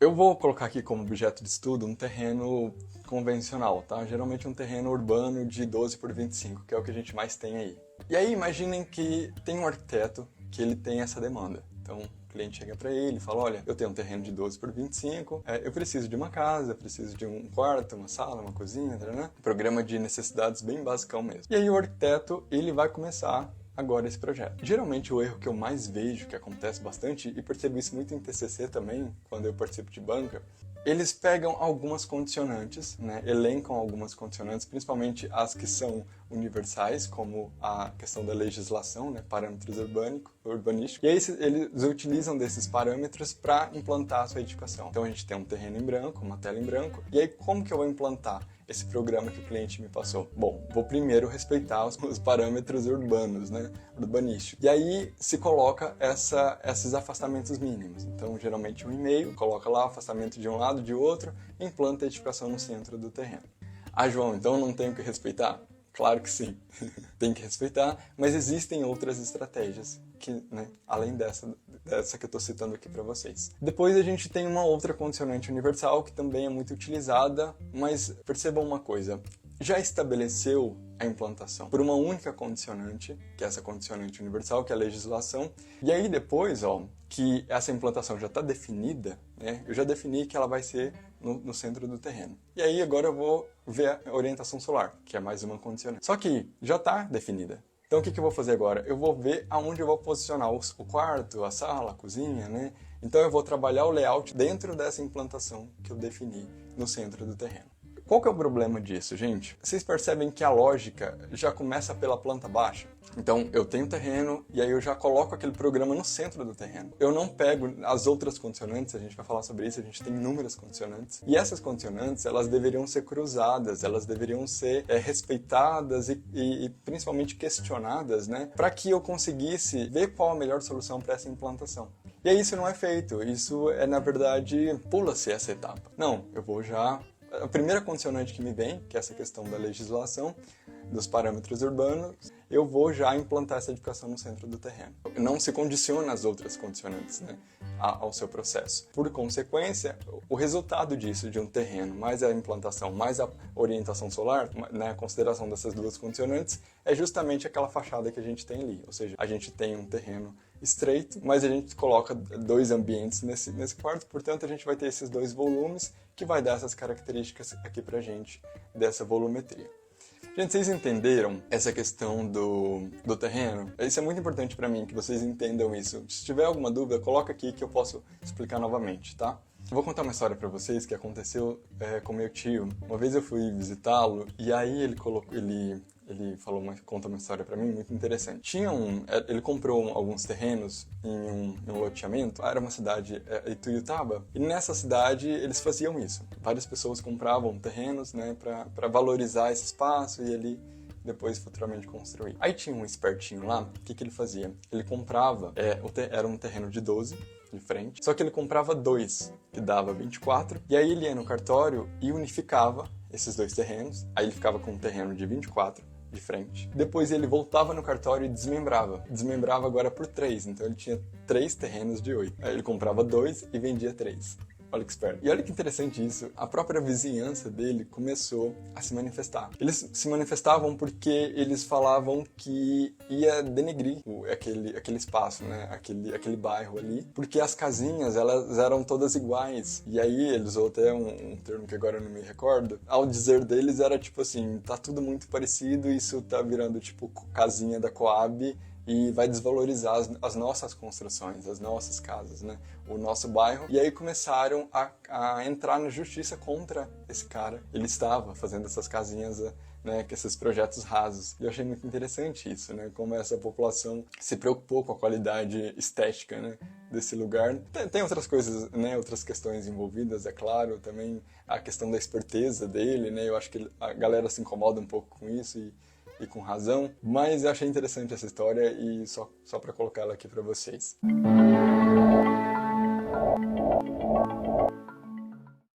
Eu vou colocar aqui como objeto de estudo um terreno convencional, tá? Geralmente um terreno urbano de 12 por 25, que é o que a gente mais tem aí. E aí imaginem que tem um arquiteto que ele tem essa demanda. Então o cliente chega para ele e fala, olha, eu tenho um terreno de 12 por 25, eu preciso de uma casa, eu preciso de um quarto, uma sala, uma cozinha, né? Um programa de necessidades bem basicão mesmo. E aí o arquiteto, ele vai começar agora esse projeto. Geralmente o erro que eu mais vejo, que acontece bastante, e percebo isso muito em TCC também, quando eu participo de banca, eles pegam algumas condicionantes, né, elencam algumas condicionantes, principalmente as que são universais, como a questão da legislação, né, parâmetros urbanísticos, e aí eles utilizam desses parâmetros para implantar a sua edificação. Então a gente tem um terreno em branco, uma tela em branco, e aí como que eu vou implantar esse programa que o cliente me passou? Bom, vou primeiro respeitar os parâmetros urbanos, né, urbanísticos. E aí se coloca esses afastamentos mínimos. Então, geralmente 1,5, coloca lá afastamento de um lado, de outro, e implanta a edificação no centro do terreno. Ah, João, então não tenho que respeitar? Claro que sim, tem que respeitar, mas existem outras estratégias que, né, além dessa que eu estou citando aqui para vocês. Depois a gente tem uma outra condicionante universal que também é muito utilizada, mas percebam uma coisa, já estabeleceu a implantação por uma única condicionante, que é essa condicionante universal, que é a legislação, e aí depois, ó, que essa implantação já está definida, né, eu já defini que ela vai ser no centro do terreno. E aí agora eu vou ver a orientação solar, que é mais uma condicionante. Só que já está definida. Então o que eu vou fazer agora? Eu vou ver aonde eu vou posicionar o quarto, a sala, a cozinha, né? Então eu vou trabalhar o layout dentro dessa implantação que eu defini no centro do terreno. Qual que é o problema disso, gente? Vocês percebem que a lógica já começa pela planta baixa? Então, eu tenho terreno e aí eu já coloco aquele programa no centro do terreno. Eu não pego as outras condicionantes, a gente vai falar sobre isso, a gente tem inúmeras condicionantes. E essas condicionantes, elas deveriam ser cruzadas, elas deveriam ser respeitadas e principalmente questionadas, né? Para que eu conseguisse ver qual a melhor solução para essa implantação. E aí isso não é feito, isso é, na verdade, pula-se essa etapa. Não, eu vou já... A primeira condicionante que me vem, que é essa questão da legislação, dos parâmetros urbanos, eu vou já implantar essa edificação no centro do terreno. Não se condiciona as outras condicionantes, né, ao seu processo. Por consequência, o resultado disso, de um terreno, mais a implantação, mais a orientação solar, né, a consideração dessas duas condicionantes, é justamente aquela fachada que a gente tem ali. Ou seja, a gente tem um terreno estreito, mas a gente coloca dois ambientes nesse quarto, portanto a gente vai ter esses dois volumes que vai dar essas características aqui pra gente, dessa volumetria. Gente, vocês entenderam essa questão do terreno? Isso é muito importante para mim, que vocês entendam isso. Se tiver alguma dúvida, coloca aqui que eu posso explicar novamente, tá? Eu vou contar uma história para vocês que aconteceu com meu tio. Uma vez eu fui visitá-lo e aí ele conta uma história para mim muito interessante. Ele comprou alguns terrenos em um loteamento, era uma cidade, Ituiutaba, e nessa cidade eles faziam isso. Várias pessoas compravam terrenos, né, para valorizar esse espaço e ali depois futuramente construir. Aí tinha um espertinho lá, o que ele fazia? Ele comprava, era um terreno de 12, de frente, só que ele comprava 2, que dava 24, e aí ele ia no cartório e unificava esses dois terrenos, aí ele ficava com um terreno de 24, de frente. Depois ele voltava no cartório e desmembrava. Desmembrava agora por 3, então ele tinha 3 terrenos de 8. Aí ele comprava 2 e vendia 3. Olha que esperto. E olha que interessante isso, a própria vizinhança dele começou a se manifestar. Eles se manifestavam porque eles falavam que ia denegrir aquele espaço, né? Aquele bairro ali, porque as casinhas, elas eram todas iguais. E aí eles usou até um termo que agora eu não me recordo. Ao dizer deles era tipo assim, tá tudo muito parecido, isso tá virando tipo casinha da Coab, e vai desvalorizar as nossas construções, as nossas casas, né? O nosso bairro. E aí começaram a entrar na justiça contra esse cara. Ele estava fazendo essas casinhas, né, com esses projetos rasos. E eu achei muito interessante isso, né? Como essa população se preocupou com a qualidade estética, né, desse lugar. Tem outras coisas, né, outras questões envolvidas, é claro, também a questão da esperteza dele, né? Eu acho que a galera se incomoda um pouco com isso e com razão, mas eu achei interessante essa história e só para colocar ela aqui para vocês.